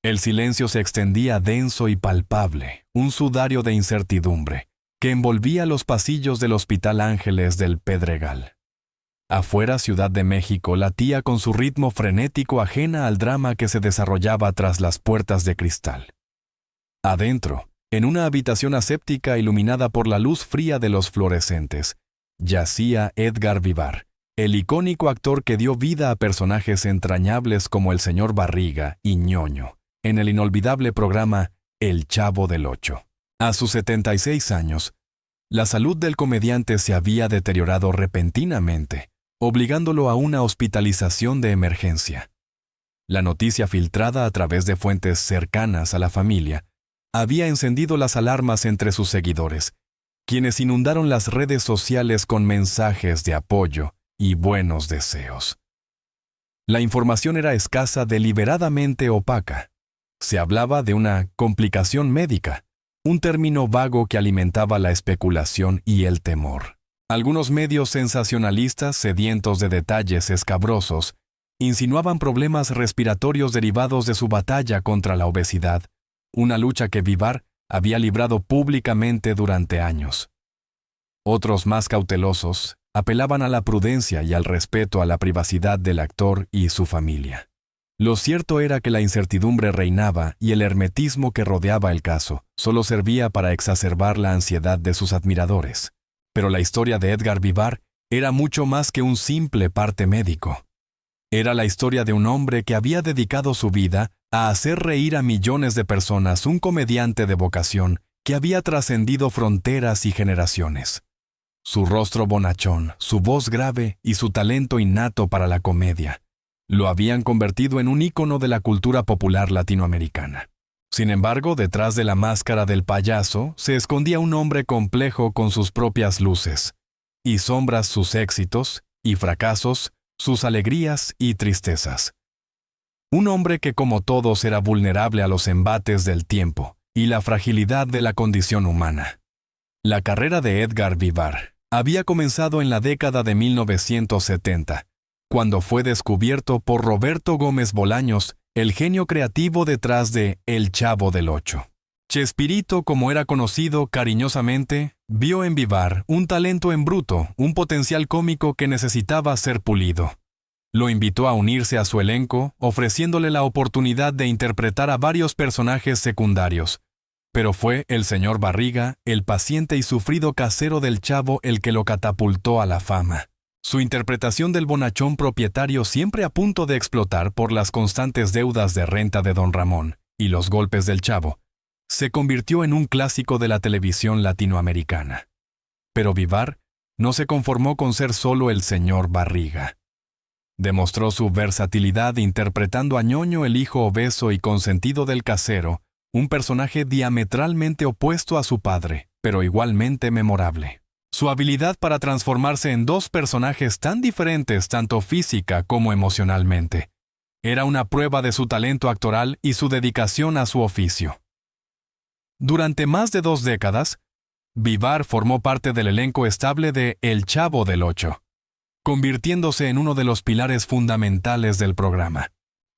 El silencio se extendía denso y palpable, un sudario de incertidumbre, que envolvía los pasillos del Hospital Ángeles del Pedregal. Afuera, Ciudad de México latía con su ritmo frenético ajena al drama que se desarrollaba tras las puertas de cristal. Adentro, en una habitación aséptica iluminada por la luz fría de los fluorescentes, yacía Edgar Vivar, el icónico actor que dio vida a personajes entrañables como el señor Barriga y Ñoño, en el inolvidable programa El Chavo del Ocho. A sus 76 años, la salud del comediante se había deteriorado repentinamente, obligándolo a una hospitalización de emergencia. La noticia filtrada a través de fuentes cercanas a la familia había encendido las alarmas entre sus seguidores, quienes inundaron las redes sociales con mensajes de apoyo y buenos deseos. La información era escasa, deliberadamente opaca. Se hablaba de una complicación médica, un término vago que alimentaba la especulación y el temor. Algunos medios sensacionalistas, sedientos de detalles escabrosos, insinuaban problemas respiratorios derivados de su batalla contra la obesidad, una lucha que Vivar había librado públicamente durante años. Otros, más cautelosos, apelaban a la prudencia y al respeto a la privacidad del actor y su familia. Lo cierto era que la incertidumbre reinaba y el hermetismo que rodeaba el caso solo servía para exacerbar la ansiedad de sus admiradores. Pero la historia de Edgar Vivar era mucho más que un simple parte médico. Era la historia de un hombre que había dedicado su vida a hacer reír a millones de personas, un comediante de vocación que había trascendido fronteras y generaciones. Su rostro bonachón, su voz grave y su talento innato para la comedia lo habían convertido en un ícono de la cultura popular latinoamericana. Sin embargo, detrás de la máscara del payaso se escondía un hombre complejo con sus propias luces y sombras, sus éxitos y fracasos, sus alegrías y tristezas. Un hombre que, como todos, era vulnerable a los embates del tiempo y la fragilidad de la condición humana. La carrera de Edgar Vivar había comenzado en la década de 1970, cuando fue descubierto por Roberto Gómez Bolaños, el genio creativo detrás de El Chavo del Ocho. Chespirito, como era conocido cariñosamente, vio en Vivar un talento en bruto, un potencial cómico que necesitaba ser pulido. Lo invitó a unirse a su elenco, ofreciéndole la oportunidad de interpretar a varios personajes secundarios. Pero fue el señor Barriga, el paciente y sufrido casero del Chavo, el que lo catapultó a la fama. Su interpretación del bonachón propietario, siempre a punto de explotar por las constantes deudas de renta de don Ramón y los golpes del Chavo, se convirtió en un clásico de la televisión latinoamericana. Pero Vivar no se conformó con ser solo el señor Barriga. Demostró su versatilidad interpretando a Ñoño, el hijo obeso y consentido del casero, un personaje diametralmente opuesto a su padre, pero igualmente memorable. Su habilidad para transformarse en dos personajes tan diferentes tanto física como emocionalmente era una prueba de su talento actoral y su dedicación a su oficio. Durante más de 2 décadas, Vivar formó parte del elenco estable de El Chavo del Ocho, convirtiéndose en uno de los pilares fundamentales del programa.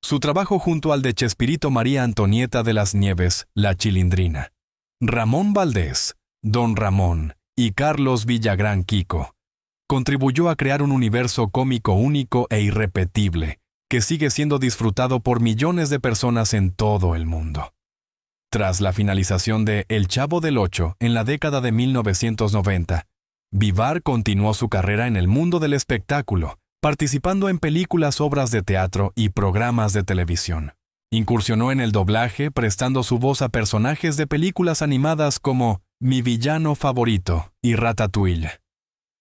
Su trabajo junto al de Chespirito, María Antonieta de las Nieves, La Chilindrina, Ramón Valdés, Don Ramón y Carlos Villagrán Kiko contribuyó a crear un universo cómico único e irrepetible que sigue siendo disfrutado por millones de personas en todo el mundo. Tras la finalización de El Chavo del Ocho en la década de 1990, Vivar continuó su carrera en el mundo del espectáculo, participando en películas, obras de teatro y programas de televisión. Incursionó en el doblaje, prestando su voz a personajes de películas animadas como Mi villano favorito y Ratatouille.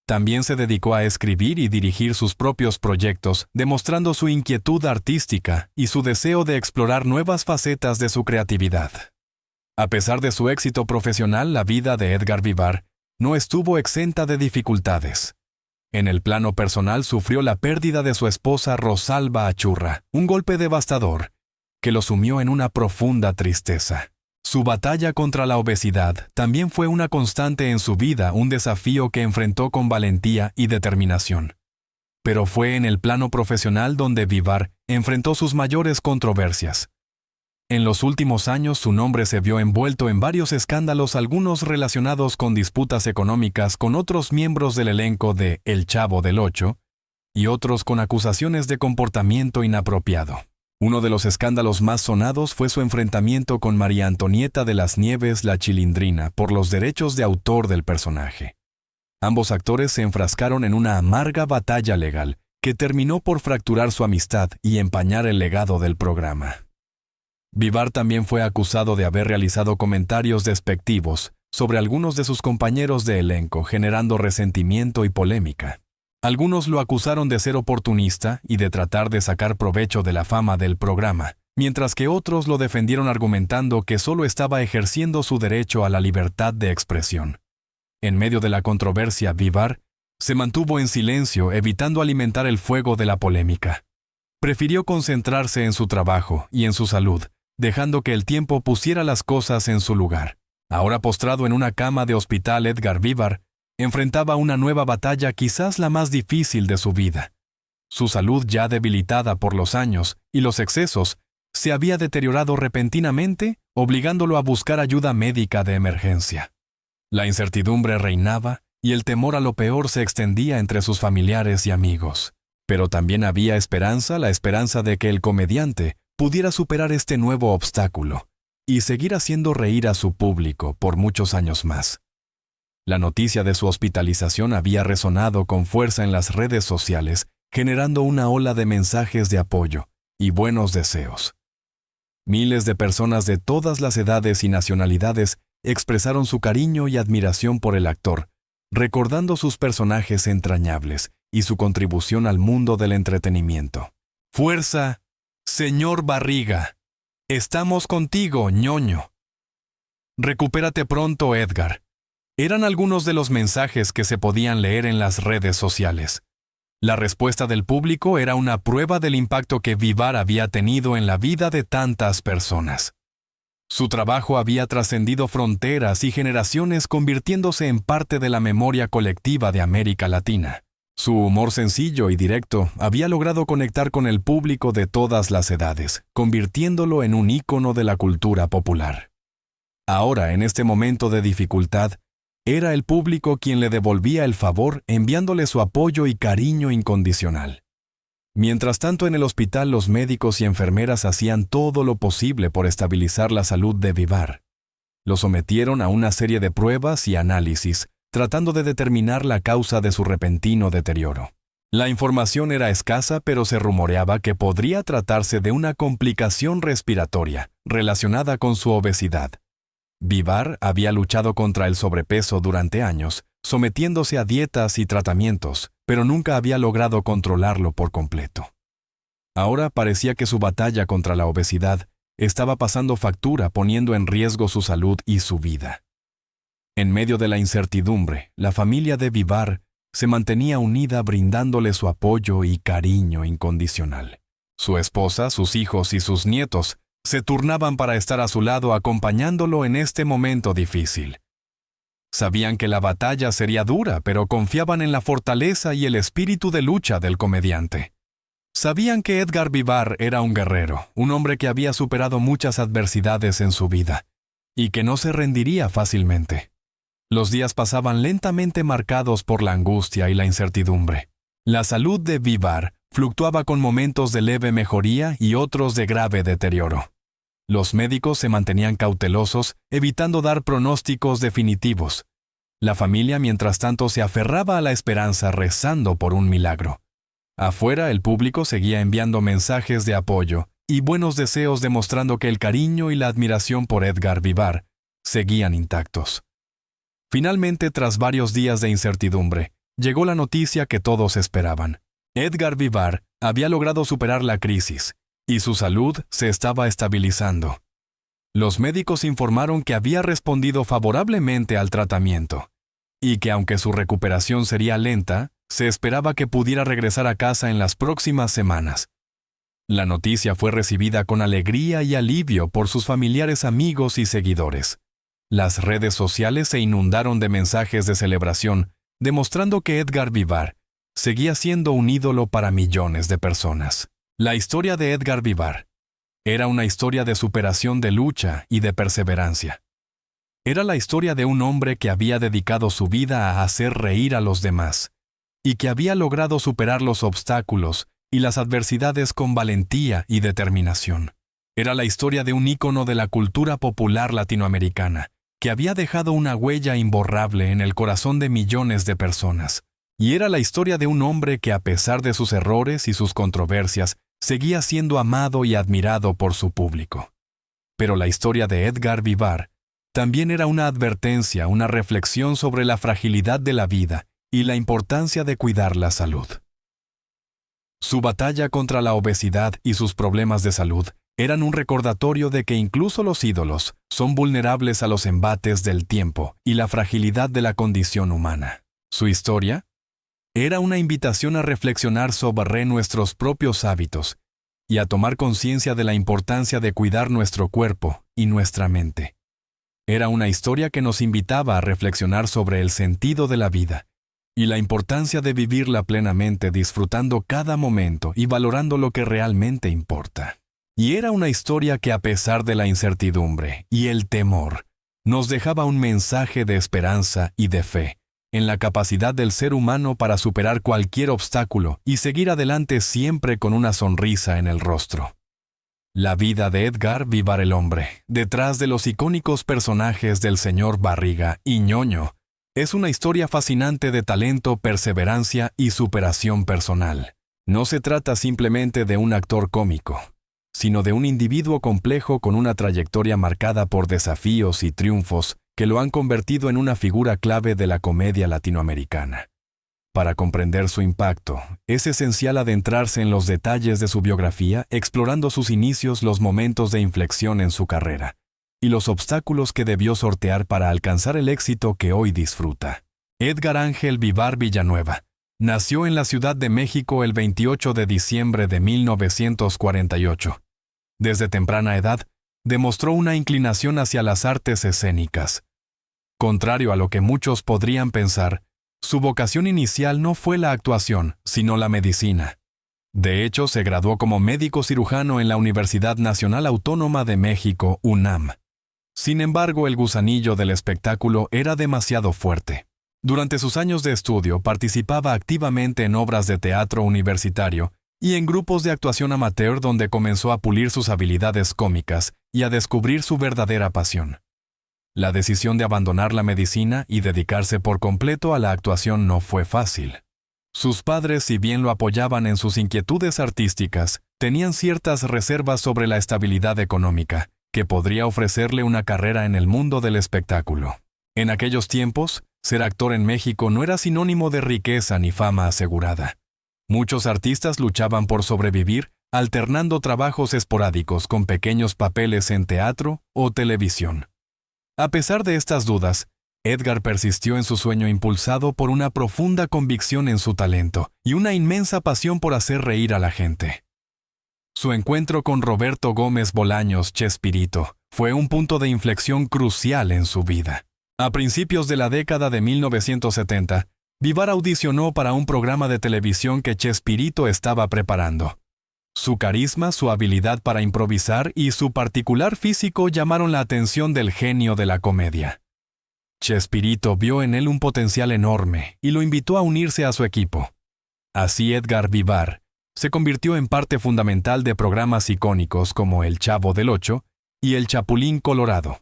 También se dedicó a escribir y dirigir sus propios proyectos, demostrando su inquietud artística y su deseo de explorar nuevas facetas de su creatividad. A pesar de su éxito profesional, la vida de Edgar Vivar no estuvo exenta de dificultades. En el plano personal sufrió la pérdida de su esposa Rosalba Achurra, un golpe devastador que lo sumió en una profunda tristeza. Su batalla contra la obesidad también fue una constante en su vida, un desafío que enfrentó con valentía y determinación. Pero fue en el plano profesional donde Vivar enfrentó sus mayores controversias. En los últimos años su nombre se vio envuelto en varios escándalos, algunos relacionados con disputas económicas con otros miembros del elenco de El Chavo del Ocho, y otros con acusaciones de comportamiento inapropiado. Uno de los escándalos más sonados fue su enfrentamiento con María Antonieta de las Nieves La Chilindrina por los derechos de autor del personaje. Ambos actores se enfrascaron en una amarga batalla legal que terminó por fracturar su amistad y empañar el legado del programa. Vivar también fue acusado de haber realizado comentarios despectivos sobre algunos de sus compañeros de elenco, generando resentimiento y polémica. Algunos lo acusaron de ser oportunista y de tratar de sacar provecho de la fama del programa, mientras que otros lo defendieron argumentando que solo estaba ejerciendo su derecho a la libertad de expresión. En medio de la controversia, Vivar se mantuvo en silencio, evitando alimentar el fuego de la polémica. Prefirió concentrarse en su trabajo y en su salud, dejando que el tiempo pusiera las cosas en su lugar. Ahora postrado en una cama de hospital, Edgar Vivar enfrentaba una nueva batalla, quizás la más difícil de su vida. Su salud, ya debilitada por los años y los excesos, se había deteriorado repentinamente, obligándolo a buscar ayuda médica de emergencia. La incertidumbre reinaba y el temor a lo peor se extendía entre sus familiares y amigos. Pero también había esperanza, la esperanza de que el comediante pudiera superar este nuevo obstáculo y seguir haciendo reír a su público por muchos años más. La noticia de su hospitalización había resonado con fuerza en las redes sociales, generando una ola de mensajes de apoyo y buenos deseos. Miles de personas de todas las edades y nacionalidades expresaron su cariño y admiración por el actor, recordando sus personajes entrañables y su contribución al mundo del entretenimiento. ¡Fuerza, señor Barriga! Estamos contigo, ñoño. Recupérate pronto, Edgar. Eran algunos de los mensajes que se podían leer en las redes sociales. La respuesta del público era una prueba del impacto que Vivar había tenido en la vida de tantas personas. Su trabajo había trascendido fronteras y generaciones, convirtiéndose en parte de la memoria colectiva de América Latina. Su humor sencillo y directo había logrado conectar con el público de todas las edades, convirtiéndolo en un ícono de la cultura popular. Ahora, en este momento de dificultad, era el público quien le devolvía el favor, enviándole su apoyo y cariño incondicional. Mientras tanto, en el hospital, los médicos y enfermeras hacían todo lo posible por estabilizar la salud de Vivar. Lo sometieron a una serie de pruebas y análisis, tratando de determinar la causa de su repentino deterioro. La información era escasa, pero se rumoreaba que podría tratarse de una complicación respiratoria relacionada con su obesidad. Vivar había luchado contra el sobrepeso durante años, sometiéndose a dietas y tratamientos, pero nunca había logrado controlarlo por completo. Ahora parecía que su batalla contra la obesidad estaba pasando factura, poniendo en riesgo su salud y su vida. En medio de la incertidumbre, la familia de Vivar se mantenía unida, brindándole su apoyo y cariño incondicional. Su esposa, sus hijos y sus nietos se turnaban para estar a su lado, acompañándolo en este momento difícil. Sabían que la batalla sería dura, pero confiaban en la fortaleza y el espíritu de lucha del comediante. Sabían que Edgar Vivar era un guerrero, un hombre que había superado muchas adversidades en su vida, y que no se rendiría fácilmente. Los días pasaban lentamente, marcados por la angustia y la incertidumbre. La salud de Vivar fluctuaba, con momentos de leve mejoría y otros de grave deterioro. Los médicos se mantenían cautelosos, evitando dar pronósticos definitivos. La familia, mientras tanto, se aferraba a la esperanza, rezando por un milagro. Afuera, el público seguía enviando mensajes de apoyo y buenos deseos, demostrando que el cariño y la admiración por Edgar Vivar seguían intactos. Finalmente, tras varios días de incertidumbre, llegó la noticia que todos esperaban. Edgar Vivar había logrado superar la crisis y su salud se estaba estabilizando. Los médicos informaron que había respondido favorablemente al tratamiento y que, aunque su recuperación sería lenta, se esperaba que pudiera regresar a casa en las próximas semanas. La noticia fue recibida con alegría y alivio por sus familiares, amigos y seguidores. Las redes sociales se inundaron de mensajes de celebración, demostrando que Edgar Vivar seguía siendo un ídolo para millones de personas. La historia de Edgar Vivar Era una historia de superación, de lucha y de perseverancia. Era la historia de un hombre que había dedicado su vida a hacer reír a los demás, y que había logrado superar los obstáculos y las adversidades con valentía y determinación. Era la historia de un ícono de la cultura popular latinoamericana, que había dejado una huella imborrable en el corazón de millones de personas. Y era la historia de un hombre que, a pesar de sus errores y sus controversias, seguía siendo amado y admirado por su público. Pero la historia de Edgar Vivar también era una advertencia, una reflexión sobre la fragilidad de la vida y la importancia de cuidar la salud. Su batalla contra la obesidad y sus problemas de salud eran un recordatorio de que incluso los ídolos son vulnerables a los embates del tiempo y la fragilidad de la condición humana. Su historia era una invitación a reflexionar sobre nuestros propios hábitos y a tomar conciencia de la importancia de cuidar nuestro cuerpo y nuestra mente. Era una historia que nos invitaba a reflexionar sobre el sentido de la vida y la importancia de vivirla plenamente, disfrutando cada momento y valorando lo que realmente importa. Y era una historia que, a pesar de la incertidumbre y el temor, nos dejaba un mensaje de esperanza y de fe en la capacidad del ser humano para superar cualquier obstáculo y seguir adelante siempre con una sonrisa en el rostro. La vida de Edgar Vivar el hombre, detrás de los icónicos personajes del señor Barriga y Ñoño, es una historia fascinante de talento, perseverancia y superación personal. No se trata simplemente de un actor cómico, sino de un individuo complejo con una trayectoria marcada por desafíos y triunfos que lo han convertido en una figura clave de la comedia latinoamericana. Para comprender su impacto, es esencial adentrarse en los detalles de su biografía, explorando sus inicios, los momentos de inflexión en su carrera, y los obstáculos que debió sortear para alcanzar el éxito que hoy disfruta. Edgar Ángel Vivar Villanueva nació en la Ciudad de México el 28 de diciembre de 1948. Desde temprana edad, demostró una inclinación hacia las artes escénicas. Contrario a lo que muchos podrían pensar, su vocación inicial no fue la actuación, sino la medicina. De hecho, se graduó como médico cirujano en la Universidad Nacional Autónoma de México, UNAM. Sin embargo, el gusanillo del espectáculo era demasiado fuerte. Durante sus años de estudio, participaba activamente en obras de teatro universitario y en grupos de actuación amateur, donde comenzó a pulir sus habilidades cómicas y a descubrir su verdadera pasión. La decisión de abandonar la medicina y dedicarse por completo a la actuación no fue fácil. Sus padres, si bien lo apoyaban en sus inquietudes artísticas, tenían ciertas reservas sobre la estabilidad económica que podría ofrecerle una carrera en el mundo del espectáculo. En aquellos tiempos, ser actor en México no era sinónimo de riqueza ni fama asegurada. Muchos artistas luchaban por sobrevivir, alternando trabajos esporádicos con pequeños papeles en teatro o televisión. A pesar de estas dudas, Edgar persistió en su sueño, impulsado por una profunda convicción en su talento y una inmensa pasión por hacer reír a la gente. Su encuentro con Roberto Gómez Bolaños, Chespirito, fue un punto de inflexión crucial en su vida. A principios de la década de 1970, Vivar audicionó para un programa de televisión que Chespirito estaba preparando. Su carisma, su habilidad para improvisar y su particular físico llamaron la atención del genio de la comedia. Chespirito vio en él un potencial enorme y lo invitó a unirse a su equipo. Así Edgar Vivar se convirtió en parte fundamental de programas icónicos como El Chavo del Ocho y El Chapulín Colorado.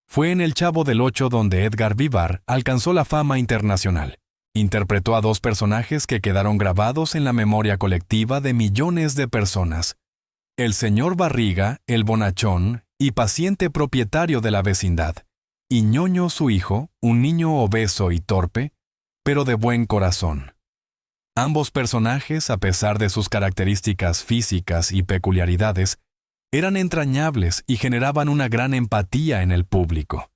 Fue en El Chavo del Ocho donde Edgar Vivar alcanzó la fama internacional. Interpretó a dos personajes que quedaron grabados en la memoria colectiva de millones de personas: el señor Barriga, el bonachón y paciente propietario de la vecindad, y Ñoño, su hijo, un niño obeso y torpe, pero de buen corazón. Ambos personajes, a pesar de sus características físicas y peculiaridades, eran entrañables y generaban una gran empatía en el público.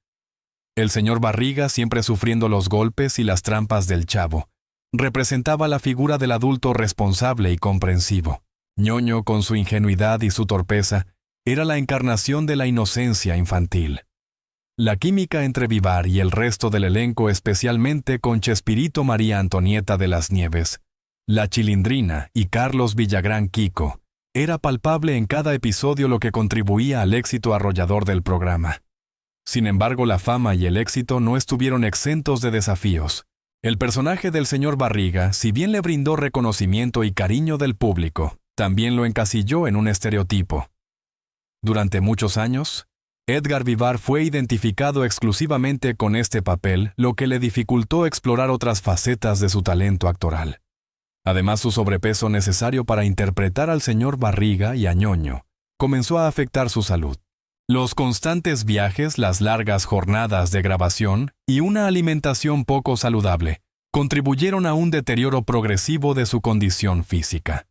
El señor Barriga, siempre sufriendo los golpes y las trampas del chavo, representaba la figura del adulto responsable y comprensivo. Ñoño, con su ingenuidad y su torpeza, era la encarnación de la inocencia infantil. La química entre Vivar y el resto del elenco, especialmente con Chespirito María Antonieta de las Nieves, La Chilindrina y Carlos Villagrán Kiko, era palpable en cada episodio, lo que contribuía al éxito arrollador del programa. Sin embargo, la fama y el éxito no estuvieron exentos de desafíos. El personaje del señor Barriga, si bien le brindó reconocimiento y cariño del público, también lo encasilló en un estereotipo. Durante muchos años, Edgar Vivar fue identificado exclusivamente con este papel, lo que le dificultó explorar otras facetas de su talento actoral. Además, su sobrepeso necesario para interpretar al señor Barriga y a Ñoño comenzó a afectar su salud. Los constantes viajes, las largas jornadas de grabación y una alimentación poco saludable contribuyeron a un deterioro progresivo de su condición física.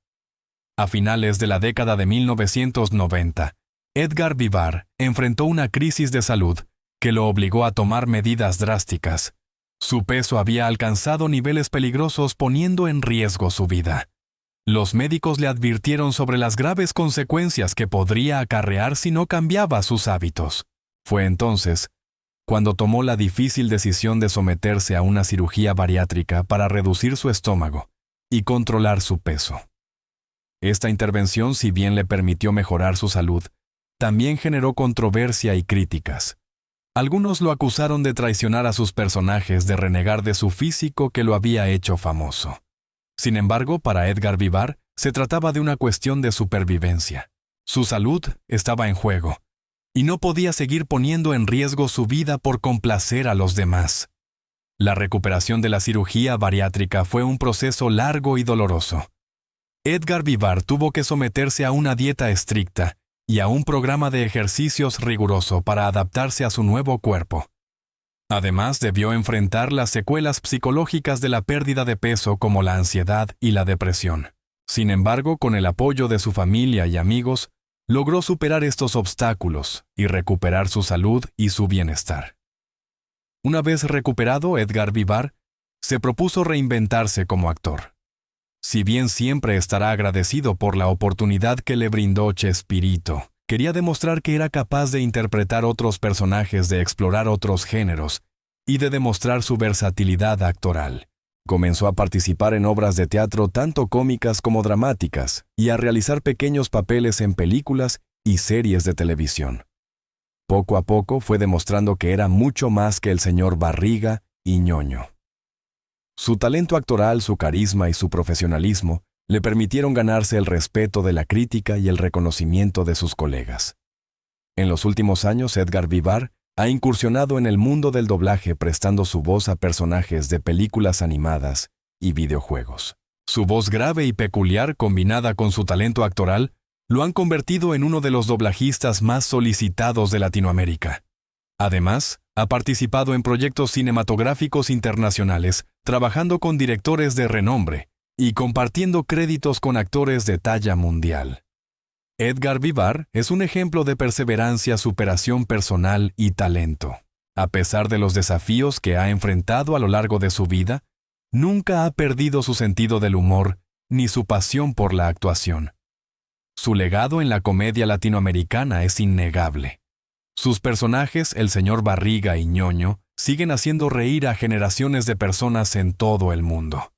A finales de la década de 1990, Edgar Vivar enfrentó una crisis de salud que lo obligó a tomar medidas drásticas. Su peso había alcanzado niveles peligrosos, poniendo en riesgo su vida. Los médicos le advirtieron sobre las graves consecuencias que podría acarrear si no cambiaba sus hábitos. Fue entonces cuando tomó la difícil decisión de someterse a una cirugía bariátrica para reducir su estómago y controlar su peso. Esta intervención, si bien le permitió mejorar su salud, también generó controversia y críticas. Algunos lo acusaron de traicionar a sus personajes, de renegar de su físico que lo había hecho famoso. Sin embargo, para Edgar Vivar, se trataba de una cuestión de supervivencia. Su salud estaba en juego, y no podía seguir poniendo en riesgo su vida por complacer a los demás. La recuperación de la cirugía bariátrica fue un proceso largo y doloroso. Edgar Vivar tuvo que someterse a una dieta estricta y a un programa de ejercicios riguroso para adaptarse a su nuevo cuerpo. Además, debió enfrentar las secuelas psicológicas de la pérdida de peso, como la ansiedad y la depresión. Sin embargo, con el apoyo de su familia y amigos, logró superar estos obstáculos y recuperar su salud y su bienestar. Una vez recuperado, Edgar Vivar se propuso reinventarse como actor. Si bien siempre estará agradecido por la oportunidad que le brindó Chespirito, quería demostrar que era capaz de interpretar otros personajes, de explorar otros géneros y de demostrar su versatilidad actoral. Comenzó a participar en obras de teatro tanto cómicas como dramáticas y a realizar pequeños papeles en películas y series de televisión. Poco a poco fue demostrando que era mucho más que el señor Barriga y Ñoño. Su talento actoral, su carisma y su profesionalismo le permitieron ganarse el respeto de la crítica y el reconocimiento de sus colegas. En los últimos años, Edgar Vivar ha incursionado en el mundo del doblaje, prestando su voz a personajes de películas animadas y videojuegos. Su voz grave y peculiar, combinada con su talento actoral, lo han convertido en uno de los doblajistas más solicitados de Latinoamérica. Además, ha participado en proyectos cinematográficos internacionales, trabajando con directores de renombre y compartiendo créditos con actores de talla mundial. Edgar Vivar es un ejemplo de perseverancia, superación personal y talento. A pesar de los desafíos que ha enfrentado a lo largo de su vida, nunca ha perdido su sentido del humor ni su pasión por la actuación. Su legado en la comedia latinoamericana es innegable. Sus personajes, el señor Barriga y Ñoño, siguen haciendo reír a generaciones de personas en todo el mundo.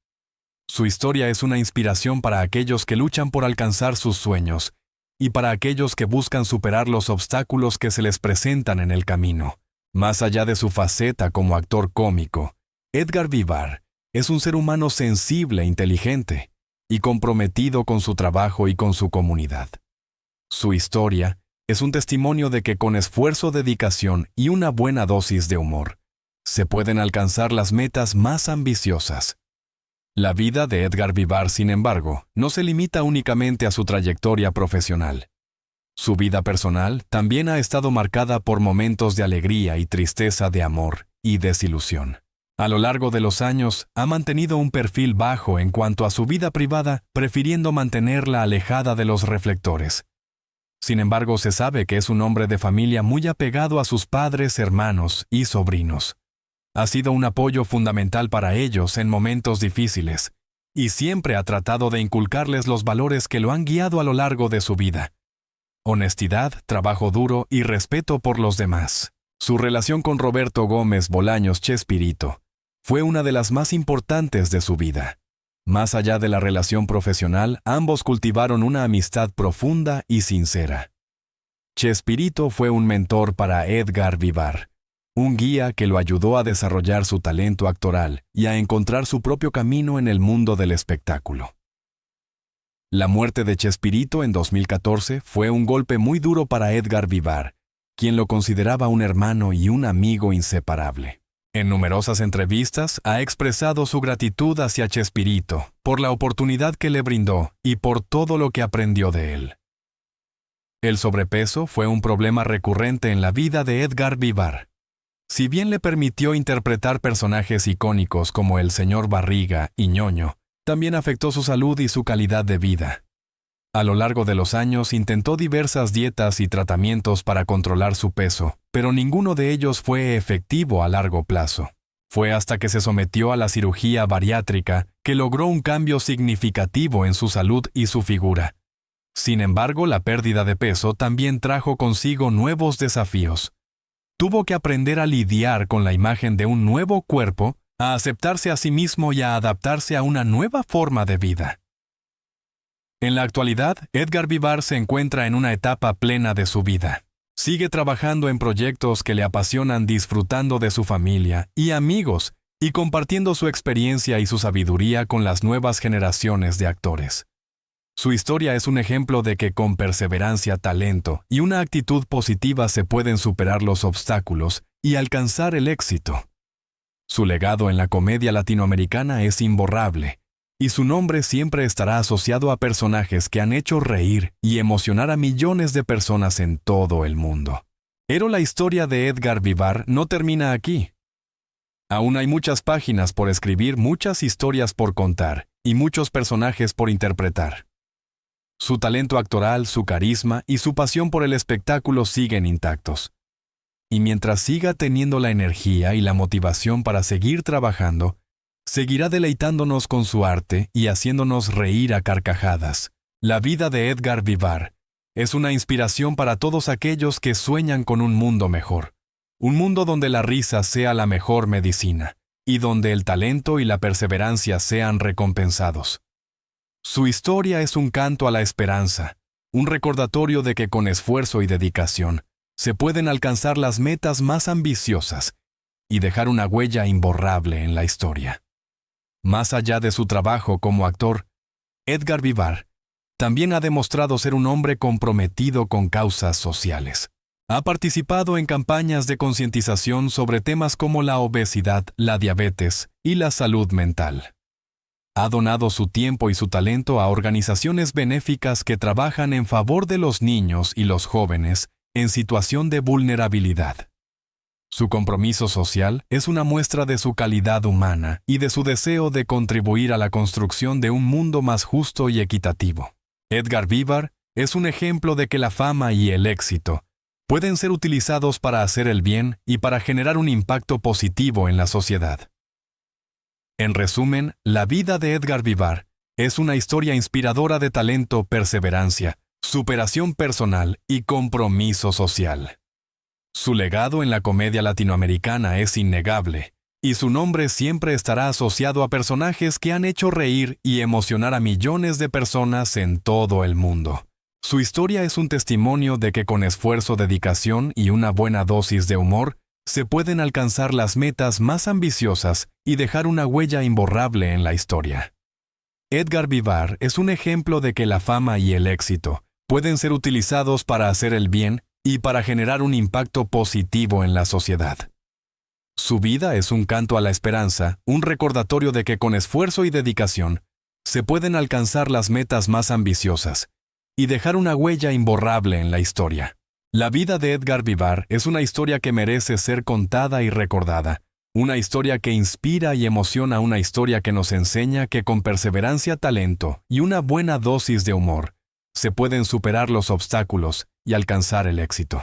Su historia es una inspiración para aquellos que luchan por alcanzar sus sueños y para aquellos que buscan superar los obstáculos que se les presentan en el camino. Más allá de su faceta como actor cómico, Edgar Vivar es un ser humano sensible, inteligente y comprometido con su trabajo y con su comunidad. Su historia es un testimonio de que con esfuerzo, dedicación y una buena dosis de humor, se pueden alcanzar las metas más ambiciosas. La vida de Edgar Vivar, sin embargo, no se limita únicamente a su trayectoria profesional. Su vida personal también ha estado marcada por momentos de alegría y tristeza, de amor y desilusión. A lo largo de los años, ha mantenido un perfil bajo en cuanto a su vida privada, prefiriendo mantenerla alejada de los reflectores. Sin embargo, se sabe que es un hombre de familia muy apegado a sus padres, hermanos y sobrinos. Ha sido un apoyo fundamental para ellos en momentos difíciles, y siempre ha tratado de inculcarles los valores que lo han guiado a lo largo de su vida: honestidad, trabajo duro y respeto por los demás. Su relación con Roberto Gómez Bolaños Chespirito fue una de las más importantes de su vida. Más allá de la relación profesional, ambos cultivaron una amistad profunda y sincera. Chespirito fue un mentor para Edgar Vivar, un guía que lo ayudó a desarrollar su talento actoral y a encontrar su propio camino en el mundo del espectáculo. La muerte de Chespirito en 2014 fue un golpe muy duro para Edgar Vivar, quien lo consideraba un hermano y un amigo inseparable. En numerosas entrevistas ha expresado su gratitud hacia Chespirito por la oportunidad que le brindó y por todo lo que aprendió de él. El sobrepeso fue un problema recurrente en la vida de Edgar Vivar. Si bien le permitió interpretar personajes icónicos como el señor Barriga y Ñoño, también afectó su salud y su calidad de vida. A lo largo de los años intentó diversas dietas y tratamientos para controlar su peso, pero ninguno de ellos fue efectivo a largo plazo. Fue hasta que se sometió a la cirugía bariátrica que logró un cambio significativo en su salud y su figura. Sin embargo, la pérdida de peso también trajo consigo nuevos desafíos. Tuvo que aprender a lidiar con la imagen de un nuevo cuerpo, a aceptarse a sí mismo y a adaptarse a una nueva forma de vida. En la actualidad, Edgar Vivar se encuentra en una etapa plena de su vida. Sigue trabajando en proyectos que le apasionan, disfrutando de su familia y amigos y compartiendo su experiencia y su sabiduría con las nuevas generaciones de actores. Su historia es un ejemplo de que con perseverancia, talento y una actitud positiva se pueden superar los obstáculos y alcanzar el éxito. Su legado en la comedia latinoamericana es imborrable, y su nombre siempre estará asociado a personajes que han hecho reír y emocionar a millones de personas en todo el mundo. Pero la historia de Edgar Vivar no termina aquí. Aún hay muchas páginas por escribir, muchas historias por contar y muchos personajes por interpretar. Su talento actoral, su carisma y su pasión por el espectáculo siguen intactos. Y mientras siga teniendo la energía y la motivación para seguir trabajando, seguirá deleitándonos con su arte y haciéndonos reír a carcajadas. La vida de Edgar Vivar es una inspiración para todos aquellos que sueñan con un mundo mejor. Un mundo donde la risa sea la mejor medicina y donde el talento y la perseverancia sean recompensados. Su historia es un canto a la esperanza, un recordatorio de que con esfuerzo y dedicación se pueden alcanzar las metas más ambiciosas y dejar una huella imborrable en la historia. Más allá de su trabajo como actor, Edgar Vivar también ha demostrado ser un hombre comprometido con causas sociales. Ha participado en campañas de concientización sobre temas como la obesidad, la diabetes y la salud mental. Ha donado su tiempo y su talento a organizaciones benéficas que trabajan en favor de los niños y los jóvenes en situación de vulnerabilidad. Su compromiso social es una muestra de su calidad humana y de su deseo de contribuir a la construcción de un mundo más justo y equitativo. Edgar Vivar es un ejemplo de que la fama y el éxito pueden ser utilizados para hacer el bien y para generar un impacto positivo en la sociedad. En resumen, la vida de Edgar Vivar es una historia inspiradora de talento, perseverancia, superación personal y compromiso social. Su legado en la comedia latinoamericana es innegable, y su nombre siempre estará asociado a personajes que han hecho reír y emocionar a millones de personas en todo el mundo. Su historia es un testimonio de que con esfuerzo, dedicación y una buena dosis de humor, se pueden alcanzar las metas más ambiciosas y dejar una huella imborrable en la historia. Edgar Vivar es un ejemplo de que la fama y el éxito pueden ser utilizados para hacer el bien y para generar un impacto positivo en la sociedad. Su vida es un canto a la esperanza, un recordatorio de que con esfuerzo y dedicación se pueden alcanzar las metas más ambiciosas y dejar una huella imborrable en la historia. La vida de Edgar Vivar es una historia que merece ser contada y recordada, una historia que inspira y emociona, una historia que nos enseña que con perseverancia, talento y una buena dosis de humor, se pueden superar los obstáculos y alcanzar el éxito.